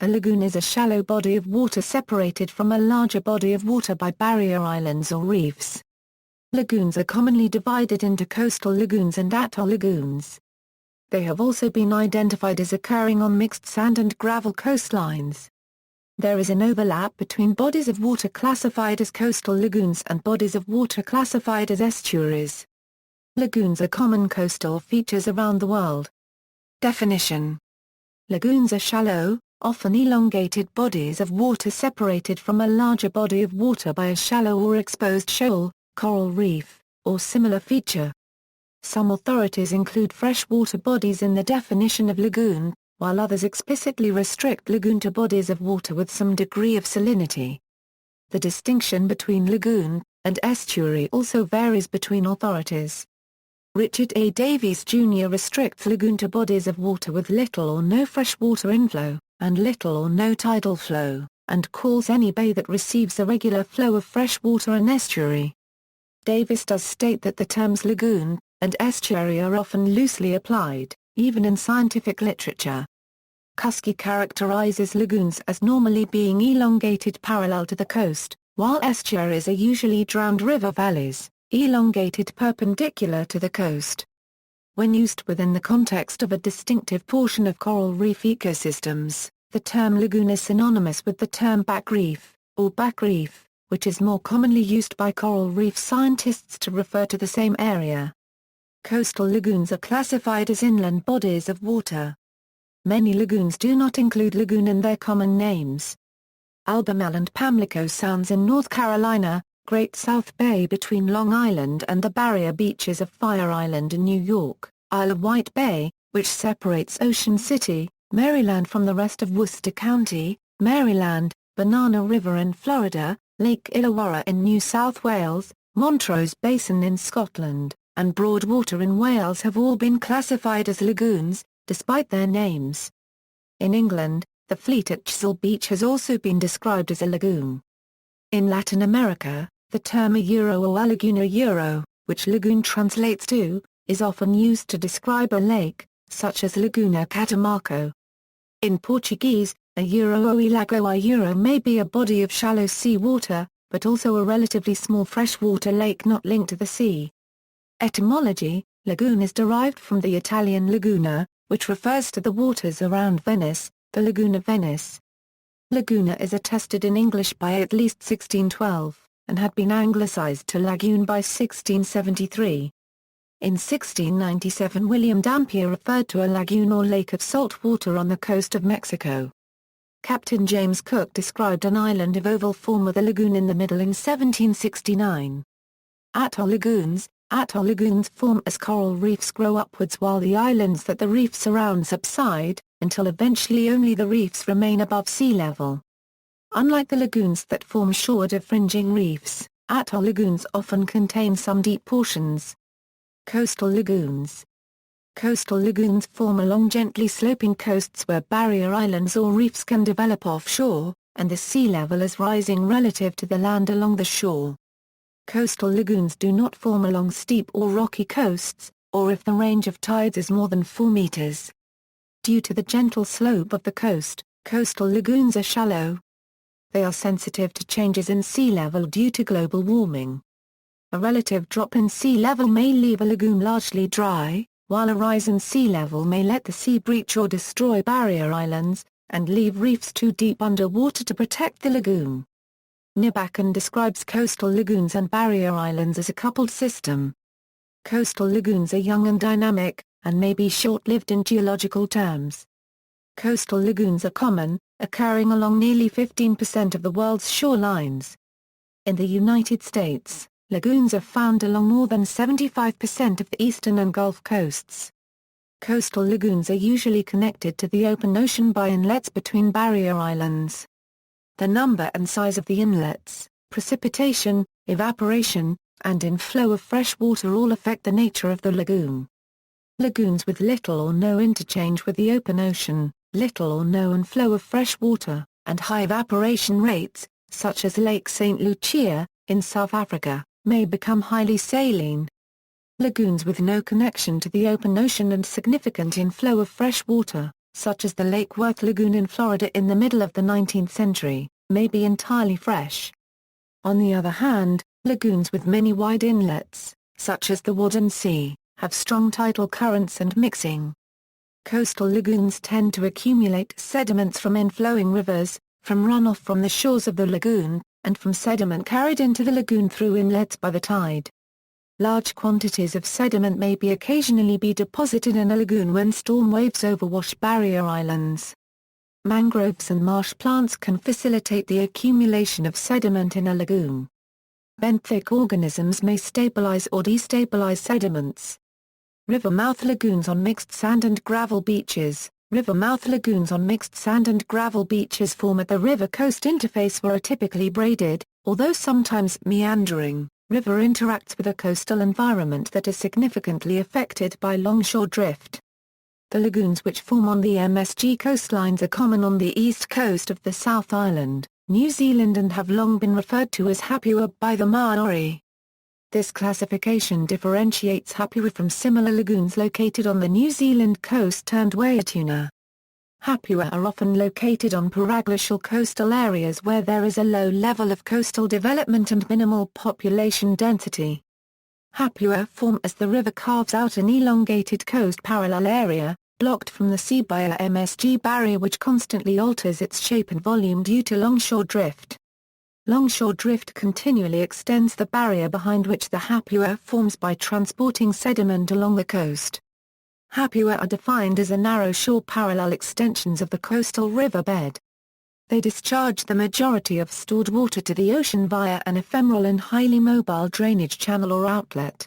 A lagoon is a shallow body of water separated from a larger body of water by barrier islands or reefs. Lagoons are commonly divided into coastal lagoons and atoll lagoons. They have also been identified as occurring on mixed sand and gravel coastlines. There is an overlap between bodies of water classified as coastal lagoons and bodies of water classified as estuaries. Lagoons are common coastal features around the world. Definition: lagoons are shallow, often elongated bodies of water separated from a larger body of water by a shallow or exposed shoal, coral reef, or similar feature. Some authorities include freshwater bodies in the definition of lagoon, while others explicitly restrict lagoon to bodies of water with some degree of salinity. The distinction between lagoon and estuary also varies between authorities. Richard A. Davies Jr. restricts lagoon to bodies of water with little or no freshwater inflow, and little or no tidal flow, and calls any bay that receives a regular flow of fresh water an estuary. Davies does state that the terms lagoon and estuary are often loosely applied, even in scientific literature. Kuski characterizes lagoons as normally being elongated parallel to the coast, while estuaries are usually drowned river valleys, elongated perpendicular to the coast. When used within the context of a distinctive portion of coral reef ecosystems, the term lagoon is synonymous with the term back reef, or back reef, which is more commonly used by coral reef scientists to refer to the same area. Coastal lagoons are classified as inland bodies of water. Many lagoons do not include lagoon in their common names. Albemarle and Pamlico Sounds in North Carolina, Great South Bay between Long Island and the barrier beaches of Fire Island in New York, Isle of Wight Bay, which separates Ocean City, Maryland from the rest of Worcester County, Maryland, Banana River in Florida, Lake Illawarra in New South Wales, Montrose Basin in Scotland, and Broadwater in Wales have all been classified as lagoons, despite their names. In England, the fleet at Chisel Beach has also been described as a lagoon. In Latin America, the term a euro or a laguna euro, which lagoon translates to, is often used to describe a lake, such as Laguna Catamarca. In Portuguese, a euro ou lago a euro may be a body of shallow sea water, but also a relatively small freshwater lake not linked to the sea. Etymology: lagoon is derived from the Italian laguna, which refers to the waters around Venice, the Lagoon of Venice. Laguna is attested in English by at least 1612, and had been anglicized to lagoon by 1673. In 1697 William Dampier referred to a lagoon or lake of salt water on the coast of Mexico. Captain James Cook described an island of oval form with a lagoon in the middle in 1769. Atoll lagoons form as coral reefs grow upwards while the islands that the reef surround subside, until eventually only the reefs remain above sea level. Unlike the lagoons that form shore-fringing reefs, atoll lagoons often contain some deep portions. Coastal lagoons. Coastal lagoons form along gently sloping coasts where barrier islands or reefs can develop offshore, and the sea level is rising relative to the land along the shore. Coastal lagoons do not form along steep or rocky coasts, or if the range of tides is more than 4 meters. Due to the gentle slope of the coast, coastal lagoons are shallow. They are sensitive to changes in sea level due to global warming. A relative drop in sea level may leave a lagoon largely dry, while a rise in sea level may let the sea breach or destroy barrier islands, and leave reefs too deep underwater to protect the lagoon. Nibakan describes coastal lagoons and barrier islands as a coupled system. Coastal lagoons are young and dynamic, and may be short-lived in geological terms. Coastal lagoons are common, occurring along nearly 15% of the world's shorelines. In the United States, lagoons are found along more than 75% of the eastern and Gulf coasts. Coastal lagoons are usually connected to the open ocean by inlets between barrier islands. The number and size of the inlets, precipitation, evaporation, and inflow of fresh water all affect the nature of the lagoon. Lagoons with little or no interchange with the open ocean, little or no inflow of fresh water, and high evaporation rates, such as Lake St. Lucia, in South Africa, may become highly saline. Lagoons with no connection to the open ocean and significant inflow of fresh water, such as the Lake Worth Lagoon in Florida in the middle of the 19th century, may be entirely fresh. On the other hand, lagoons with many wide inlets, such as the Wadden Sea, have strong tidal currents and mixing. Coastal lagoons tend to accumulate sediments from inflowing rivers, from runoff from the shores of the lagoon, and from sediment carried into the lagoon through inlets by the tide. Large quantities of sediment may occasionally be deposited in a lagoon when storm waves overwash barrier islands. Mangroves and marsh plants can facilitate the accumulation of sediment in a lagoon. Benthic organisms may stabilize or destabilize sediments. River mouth lagoons on mixed sand and gravel beaches. River mouth lagoons on mixed sand and gravel beaches form at the river-coast interface where are typically braided, although sometimes meandering, river interacts with a coastal environment that is significantly affected by longshore drift. The lagoons which form on the MSG coastlines are common on the east coast of the South Island, New Zealand, and have long been referred to as hapua by the Maori. This classification differentiates hapua from similar lagoons located on the New Zealand coast termed waiatuna. Hapua are often located on periglacial coastal areas where there is a low level of coastal development and minimal population density. Hapua form as the river carves out an elongated coast parallel area, blocked from the sea by a MSG barrier which constantly alters its shape and volume due to longshore drift. Longshore drift continually extends the barrier behind which the hapua forms by transporting sediment along the coast. Hapua are defined as a narrow shore parallel extensions of the coastal riverbed. They discharge the majority of stored water to the ocean via an ephemeral and highly mobile drainage channel or outlet.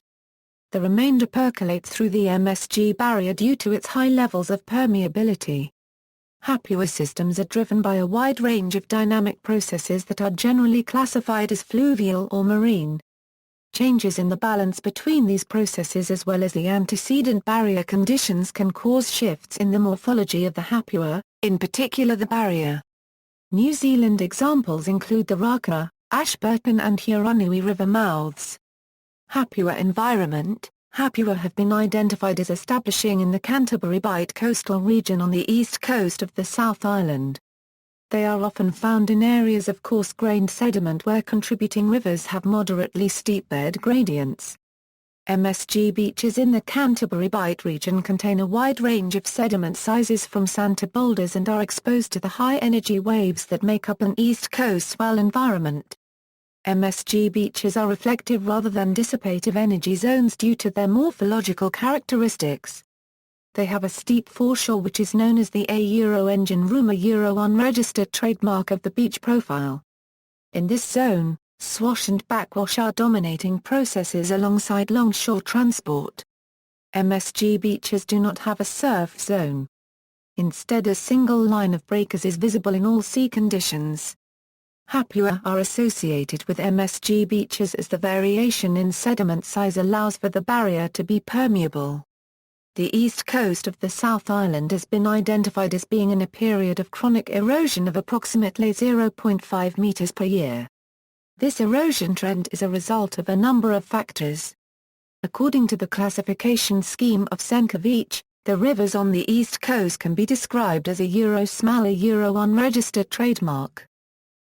The remainder percolates through the MSG barrier due to its high levels of permeability. Hapua systems are driven by a wide range of dynamic processes that are generally classified as fluvial or marine. Changes in the balance between these processes as well as the antecedent barrier conditions can cause shifts in the morphology of the hapua, in particular the barrier. New Zealand examples include the Rocko, Ashburton and Hurunui river mouths. Hapua environment. Hapua have been identified as establishing in the Canterbury Bight coastal region on the east coast of the South Island. They are often found in areas of coarse-grained sediment where contributing rivers have moderately steep bed gradients. MSG beaches in the Canterbury Bight region contain a wide range of sediment sizes from sand to boulders and are exposed to the high-energy waves that make up an east coast swell environment. MSG beaches are reflective rather than dissipative energy zones due to their morphological characteristics. They have a steep foreshore which is known as the engine room, a unregistered trademark of the beach profile. In this zone, swash and backwash are dominating processes alongside longshore transport. MSG beaches do not have a surf zone. Instead, a single line of breakers is visible in all sea conditions. Hapua are associated with MSG beaches as the variation in sediment size allows for the barrier to be permeable. The east coast of the South Island has been identified as being in a period of chronic erosion of approximately 0.5 meters per year. This erosion trend is a result of a number of factors. According to the classification scheme of Senkevich, the rivers on the east coast can be described as a SMAL, a unregistered trademark.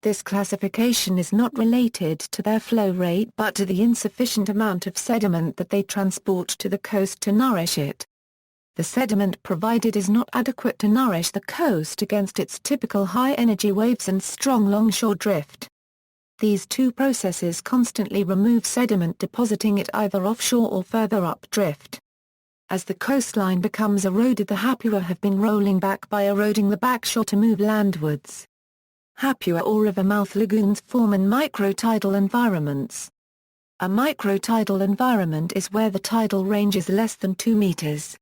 This classification is not related to their flow rate but to the insufficient amount of sediment that they transport to the coast to nourish it. The sediment provided is not adequate to nourish the coast against its typical high-energy waves and strong longshore drift. These two processes constantly remove sediment, depositing it either offshore or further updrift. As the coastline becomes eroded, the hapua have been rolling back by eroding the backshore to move landwards. Hapua or river mouth lagoons form in microtidal environments. A microtidal environment is where the tidal range is less than 2 meters.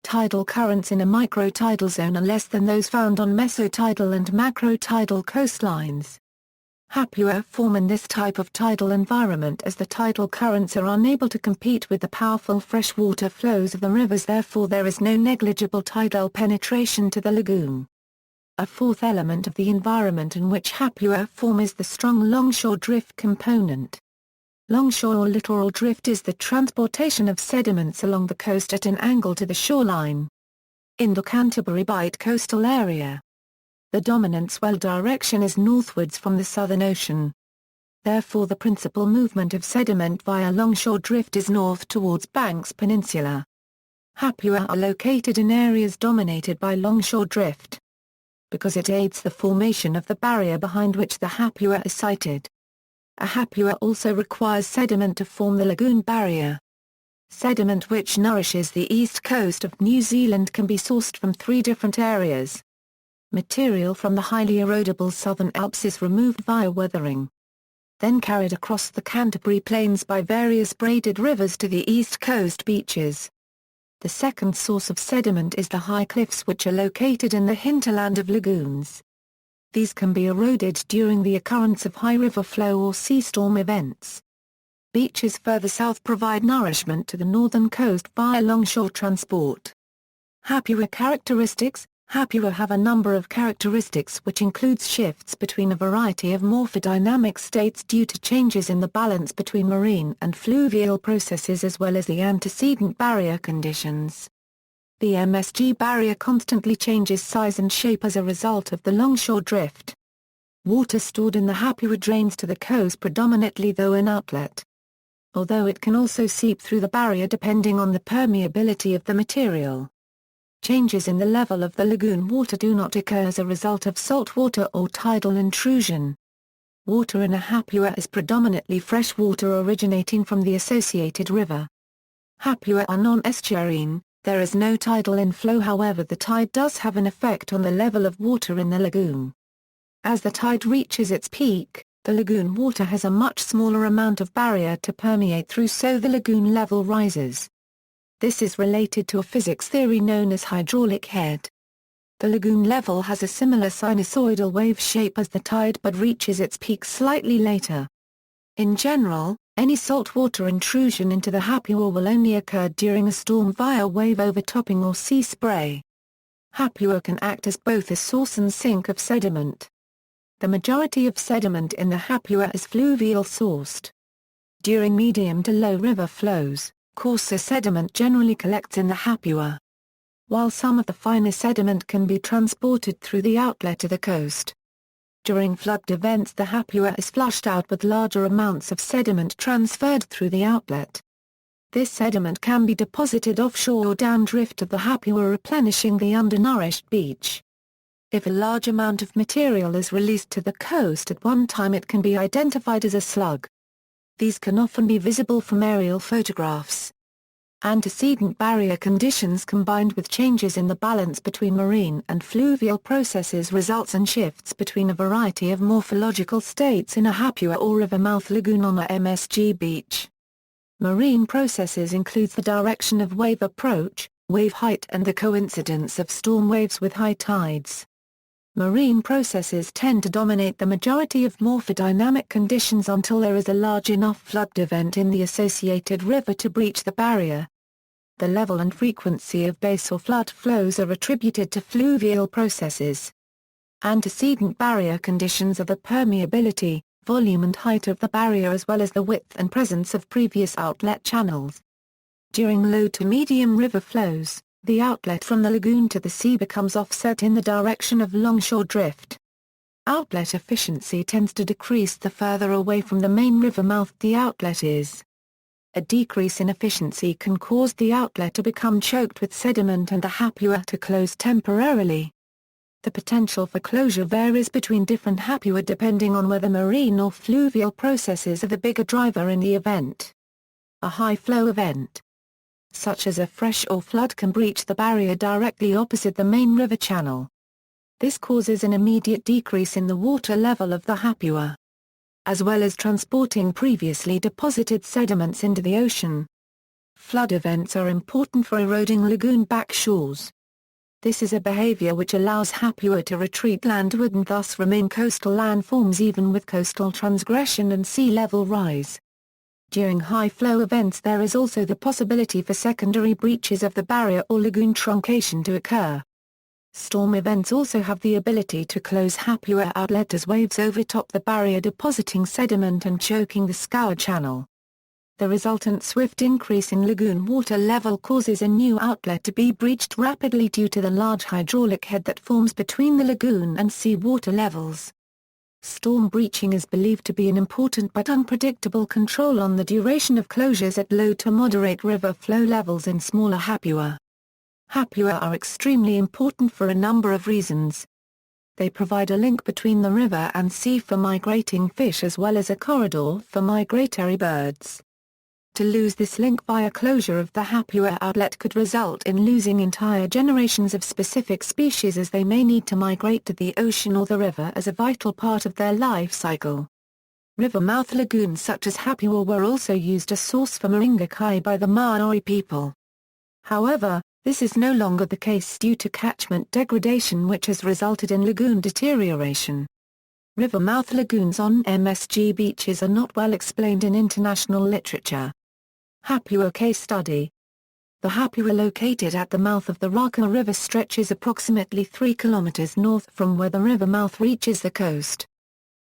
Tidal currents in a microtidal zone are less than those found on mesotidal and macrotidal coastlines. Hapua form in this type of tidal environment as the tidal currents are unable to compete with the powerful freshwater flows of the rivers, therefore there is no negligible tidal penetration to the lagoon. A fourth element of the environment in which hapua form is the strong longshore drift component. Longshore or littoral drift is the transportation of sediments along the coast at an angle to the shoreline. in the Canterbury Bight coastal area. The dominant swell direction is northwards from the Southern Ocean. Therefore the principal movement of sediment via longshore drift is north towards Banks Peninsula. Hapua are located in areas dominated by longshore drift, because it aids the formation of the barrier behind which the hapua is sited. A hapua also requires sediment to form the lagoon barrier. Sediment which nourishes the east coast of New Zealand can be sourced from 3 different areas. Material from the highly erodible Southern Alps is removed via weathering, then carried across the Canterbury Plains by various braided rivers to the east coast beaches. The second source of sediment is the high cliffs which are located in the hinterland of lagoons. These can be eroded during the occurrence of high river flow or sea storm events. Beaches further south provide nourishment to the northern coast via longshore transport. Hapua characteristics. Hapua have a number of characteristics which includes shifts between a variety of morphodynamic states due to changes in the balance between marine and fluvial processes as well as the antecedent barrier conditions. The MSG barrier constantly changes size and shape as a result of the longshore drift. Water stored in the hapua drains to the coast predominantly through an outlet, although it can also seep through the barrier depending on the permeability of the material. Changes in the level of the lagoon water do not occur as a result of salt water or tidal intrusion. Water in a hapua is predominantly fresh water originating from the associated river. Hapua are non-estuarine, there is no tidal inflow, however the tide does have an effect on the level of water in the lagoon. As the tide reaches its peak, the lagoon water has a much smaller amount of barrier to permeate through, so the lagoon level rises. This is related to a physics theory known as hydraulic head. The lagoon level has a similar sinusoidal wave shape as the tide but reaches its peak slightly later. In general, any saltwater intrusion into the hapua will only occur during a storm via wave overtopping or sea spray. Hapua can act as both a source and sink of sediment. The majority of sediment in the hapua is fluvial sourced. During medium to low river flows, coarser sediment generally collects in the hapua, while some of the finer sediment can be transported through the outlet to the coast. During flood events the hapua is flushed out with larger amounts of sediment transferred through the outlet. This sediment can be deposited offshore or downdrift to the hapua, replenishing the undernourished beach. If a large amount of material is released to the coast at one time, it can be identified as a slug. These can often be visible from aerial photographs. Antecedent barrier conditions combined with changes in the balance between marine and fluvial processes results in shifts between a variety of morphological states in a hapua or river mouth lagoon on a MSG beach. Marine processes includes the direction of wave approach, wave height and the coincidence of storm waves with high tides. Marine processes tend to dominate the majority of morphodynamic conditions until there is a large enough flood event in the associated river to breach the barrier. The level and frequency of base or flood flows are attributed to fluvial processes. Antecedent barrier conditions are the permeability, volume and height of the barrier as well as the width and presence of previous outlet channels. During low to medium river flows, the outlet from the lagoon to the sea becomes offset in the direction of longshore drift. Outlet efficiency tends to decrease the further away from the main river mouth the outlet is. A decrease in efficiency can cause the outlet to become choked with sediment and the hapua to close temporarily. The potential for closure varies between different hapua depending on whether marine or fluvial processes are the bigger driver in the event. A high flow event, such as a fresh or flood, can breach the barrier directly opposite the main river channel. This causes an immediate decrease in the water level of the hapua, as well as transporting previously deposited sediments into the ocean. Flood events are important for eroding lagoon back shores. This is a behavior which allows hapua to retreat landward and thus remain coastal landforms even with coastal transgression and sea level rise. During high-flow events there is also the possibility for secondary breaches of the barrier or lagoon truncation to occur. Storm events also have the ability to close hapua outlet as waves overtop the barrier depositing sediment and choking the scour channel. The resultant swift increase in lagoon water level causes a new outlet to be breached rapidly due to the large hydraulic head that forms between the lagoon and sea water levels. Storm breaching is believed to be an important but unpredictable control on the duration of closures at low to moderate river flow levels in smaller hapua. Hapua are extremely important for a number of reasons. They provide a link between the river and sea for migrating fish as well as a corridor for migratory birds. To lose this link via closure of the hapua outlet could result in losing entire generations of specific species, as they may need to migrate to the ocean or the river as a vital part of their life cycle. River mouth lagoons such as hapua were also used as source for moringa kai by the Maori people. However, this is no longer the case due to catchment degradation, which has resulted in lagoon deterioration. River mouth lagoons on MSG beaches are not well explained in international literature. Hapua case study. The hapua located at the mouth of the Rocko River stretches approximately 3 kilometers north from where the river mouth reaches the coast.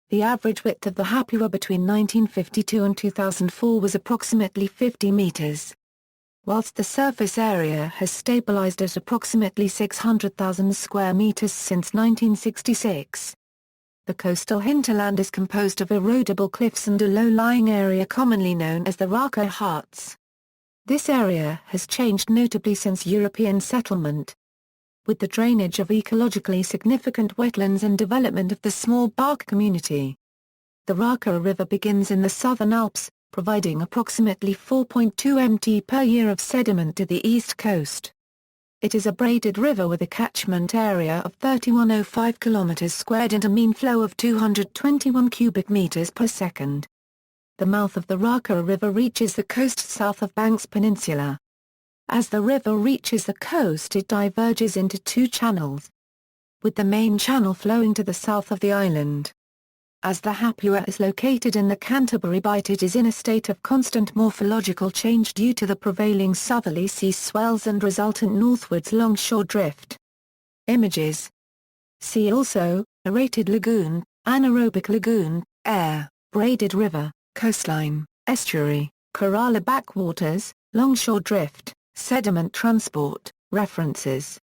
The average width of the hapua between 1952 and 2004 was approximately 50 meters. Whilst the surface area has stabilized at approximately 600,000 square meters since 1966. The coastal hinterland is composed of erodible cliffs and a low-lying area commonly known as the Rocko Huts. This area has changed notably since European settlement. With the drainage of ecologically significant wetlands and development of the small bark community. The Rocko River begins in the southern Alps, providing approximately 4.2 mt per year of sediment to the east coast. It is a braided river with a catchment area of 3105 km² and a mean flow of 221 cubic meters per second. The mouth of the Rocko River reaches the coast south of Banks Peninsula. As the river reaches the coast, it diverges into two channels, with the main channel flowing to the south of the island. As the hapua is located in the Canterbury Bight, it is in a state of constant morphological change due to the prevailing southerly sea swells and resultant northwards longshore drift. Images. See also, aerated lagoon, anaerobic lagoon, air, braided river, coastline, estuary, Kerala backwaters, longshore drift, sediment transport. References